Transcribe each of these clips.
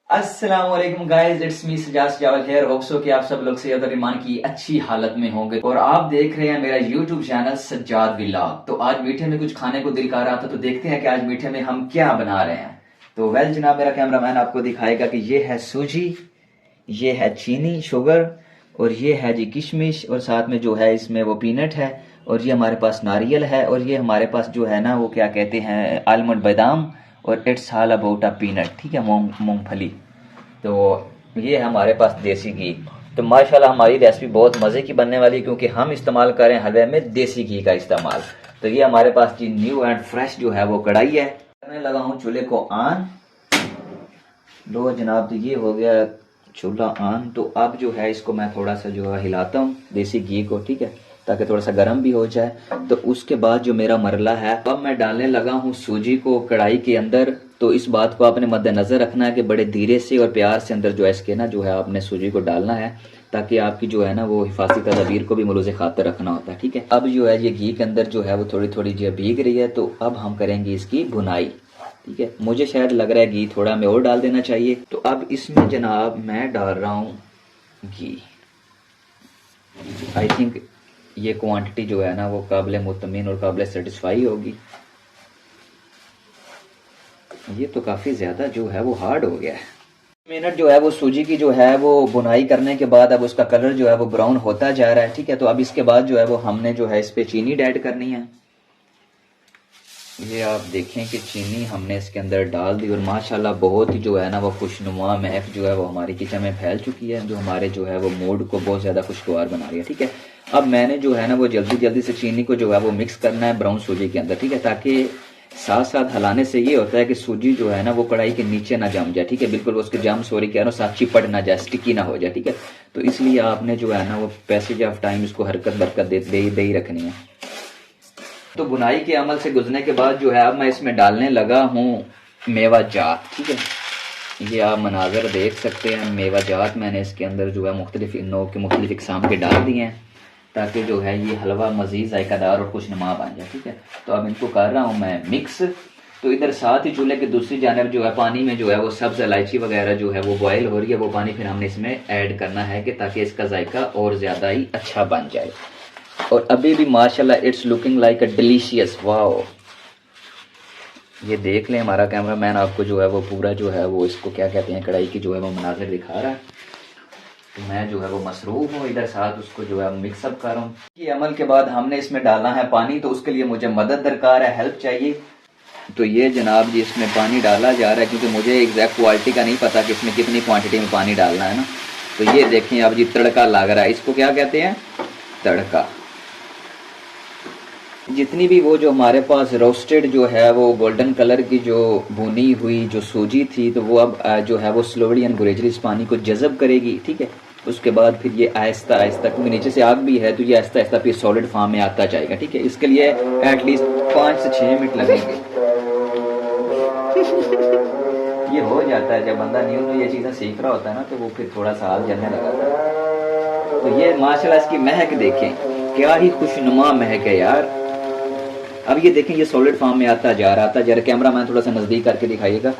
अस्सलाम वालेकुम guys, it's me Sajjad सजावल हेयर। होप सो कि आप सब लोग सेहत और ईमान की अच्छी हालत में होंगे और आप देख रहे हैं मेरा यूट्यूब चैनल सज्जाद व्लॉग। तो आज मीठे में कुछ खाने को दिल कर रहा था, तो देखते हैं कि आज मीठे में हम क्या बना रहे हैं। तो वेल जनाब, मेरा कैमरामैन आपको दिखाएगा कि ये है सूजी, ये है चीनी शुगर, और ये है जी किशमिश, और साथ में जो है इसमें वो पीनट है, और ये हमारे पास नारियल है, और ये हमारे पास जो है ना वो क्या कहते हैं आलमंड बादाम, और it's all about a peanut, ठीक है, मूंगफली। तो ये है हमारे पास देसी घी। तो माशाल्लाह हमारी रेसिपी बहुत मज़े की बनने वाली है, क्योंकि हम इस्तेमाल करें हलवे में देसी घी का इस्तेमाल। तो ये हमारे पास जी न्यू एंड फ्रेश जो है वो कढ़ाई है। करने लगा हूँ चूल्हे को ऑन। लो जनाब, तो ये हो गया चूल्हा ऑन। तो अब जो है इसको मैं थोड़ा सा जो है हिलाता हूँ देसी घी को, ठीक है, ताकि थोड़ा सा गर्म भी हो जाए। तो उसके बाद जो मेरा मरला है, अब मैं डालने लगा हूँ सूजी को कढ़ाई के अंदर। तो इस बात को आपने मद्देनजर रखना है कि बड़े धीरे से और प्यार से अंदर जो है इसके ना जो है आपने सूजी को डालना है, ताकि आपकी जो है ना वो हिफाजती तदबीर को भी मलूज़ खातर रखना होता है, ठीक है। अब जो है ये घी के अंदर जो है वो थोड़ी थोड़ी जो भीग रही है, तो अब हम करेंगे इसकी भुनाई, ठीक है। मुझे शायद लग रहा है घी थोड़ा हमें और डाल देना चाहिए। तो अब इसमें जनाब मैं डाल रहा हूँ घी। आई थिंक ये क्वांटिटी जो है ना वो काबिल मुतमिन और काबिल सेटिस्फाई होगी। ये तो काफ़ी ज़्यादा जो है वो हार्ड हो गया है। मिनट जो है वो सूजी की जो है वो बुनाई करने के बाद अब उसका कलर जो है वो ब्राउन होता जा रहा है, ठीक है। तो अब इसके बाद जो है वो हमने जो है इस पे चीनी ऐड करनी है। ये आप देखें कि चीनी हमने इसके अंदर डाल दी, और माशाल्लाह बहुत ही जो है ना वो खुशनुमा महक जो है वो हमारी किचन में फैल चुकी है, जो हमारे जो है वो मूड को बहुत ज़्यादा खुशगवार बना रही है, ठीक है। अब मैंने जो है ना वो जल्दी जल्दी से चीनी को जो है वो मिक्स करना है ब्राउन सूजी के अंदर, ठीक है, ताकि साथ साथ हलाने से ये होता है कि सूजी जो है ना वो कढ़ाई के नीचे ना जम जाए, ठीक है, बिल्कुल उसके जम सॉरी कह रहा हूँ साथ चिपट ना जाए, स्टिकी ना हो जाए, ठीक है। तो इसलिए आपने जो है ना वो पैसेज ऑफ टाइम इसको हरकत बरकत दे ही रखनी है। तो बुनाई के अमल से गुजरने के बाद जो है अब मैं इसमें डालने लगा हूँ मेवा जात, ठीक है। ये आप मनाजर देख सकते हैं, मेवा जात मैंने इसके अंदर जो है मुख्तलिफ नौ के मुख्तलिफ इकसाम के डाल दिए हैं, ताकि जो है ये हलवा मज़ीद जायकादार और खुशनुमा बन जाए, ठीक है। तो अब इनको कर रहा हूँ मैं मिक्स। तो इधर साथ ही चूल्हे की दूसरी जानब जो है पानी में जो है वो सब्ज़ इलायची वगैरह जो है वो बॉयल हो रही है, वो पानी फिर हमने इसमें ऐड करना है कि ताकि इसका जायका और ज़्यादा ही अच्छा बन जाए। और अभी भी माशाल्लाह it's looking like a delicious, wow. ये देख लें, हमारा कैमरामैन आपको जो है वो पूरा जो है वो इसको क्या कहते हैं कढ़ाई की जो है वो मनाज़र दिखा रहा है। तो मैं जो है वो मसरूफ़ हूँ इधर साथ उसको जो है मिक्सअप कर रहा हूँ। ये अमल के बाद हमने इसमें डालना है पानी, तो उसके लिए मुझे मदद दरकार है, हेल्प चाहिए। तो ये जनाब जी इसमें पानी डाला जा रहा है, क्योंकि मुझे एग्जैक्ट क्वालिटी का नहीं पता कि इसमें कितनी क्वांटिटी में पानी डालना है ना। तो ये देखें अब जी तड़का लग रहा है, इसको क्या कहते हैं, तड़का। जितनी भी वो जो हमारे पास रोस्टेड जो है वो गोल्डन कलर की जो भुनी हुई जो सूजी थी, तो वो अब जो है वो स्लोली एंड ग्रेजुअली इस पानी को जज़ब करेगी, ठीक है। उसके बाद फिर ये आहिस्ता आहिस्ता, क्योंकि नीचे से आग भी है, तो ये आहिस्ता आहिस्ता फिर सॉलिड फॉर्म में आता जाएगा, ठीक है। इसके लिए एटलीस्ट 5 से 6 मिनट लगेंगे। ये हो जाता है जब बंदा न्यू न्यू ये चीज़ें सीख रहा होता है ना, तो वो फिर थोड़ा सा हाथ जलने लगाता है। तो ये माशाल्लाह इसकी महक देखें, क्या ही खुशनुमा महक है यार। अब ये देखें ये सॉलिड फॉर्म में आता जा रहा था, जरा कैमरा मैन थोड़ा सा नज़दीक करके दिखाइएगा।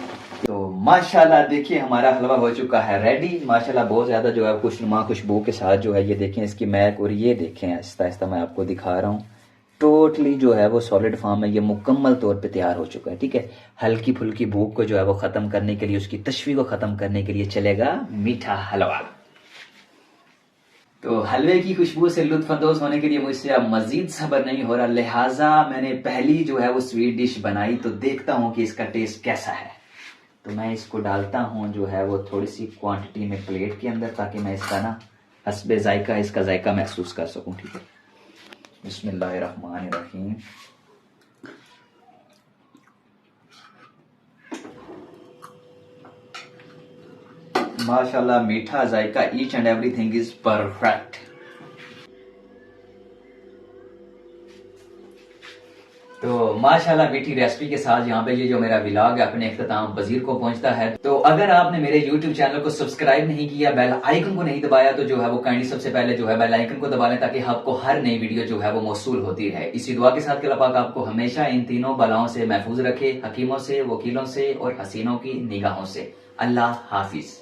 तो माशाल्लाह देखिए हमारा हलवा हो चुका है रेडी, माशाल्लाह बहुत ज़्यादा जो है खुशनुमा खुशबू के साथ जो है ये देखें इसकी महक, और ये देखें आहिस्ता आहिस्ता मैं आपको दिखा रहा हूँ टोटली जो है वो सॉलिड फॉर्म में ये मुकम्मल तौर पे तैयार हो चुका है, ठीक है। हल्की फुल्की भूख को जो है वो ख़त्म करने के लिए, उसकी तशवी को ख़त्म करने के लिए चलेगा मीठा हलवा। तो हलवे की खुशबू से लुत्फानंदोज होने के लिए मुझसे अब मजीद सब्र नहीं हो रहा, लिहाजा मैंने पहली जो है वो स्वीट डिश बनाई। तो देखता हूँ कि इसका टेस्ट कैसा है। तो मैं इसको डालता हूँ जो है वो थोड़ी सी क्वांटिटी में प्लेट के अंदर, ताकि मैं इसका ना हस्बे जायका इसका जायका महसूस कर सकूँ, ठीक है। बिस्मिल्लाहिर्रहमानिर्रहीम। माशाल्लाह मीठा जायका, each and everything is perfect. तो माशाल्लाह मीठी रेसिपी के साथ यहाँ पे ये जो मेरा व्लॉग है अपने इख्तिताम पजीर को पहुंचता है। तो अगर आपने मेरे यूट्यूब चैनल को सब्सक्राइब नहीं किया, बेल आइकन को नहीं दबाया, तो जो है वो काइंडली सबसे पहले जो है बेल आइकन को दबा लें, ताकि आपको हर नई वीडियो जो है वो मौसूल होती रहे। इसी दुआ के साथ कि अल्लाह पाक आपको हमेशा इन तीनों बलाओं से महफूज रखे, हकीमों से, वकीलों से और हसीनों की निगाहों से। अल्लाह हाफिज।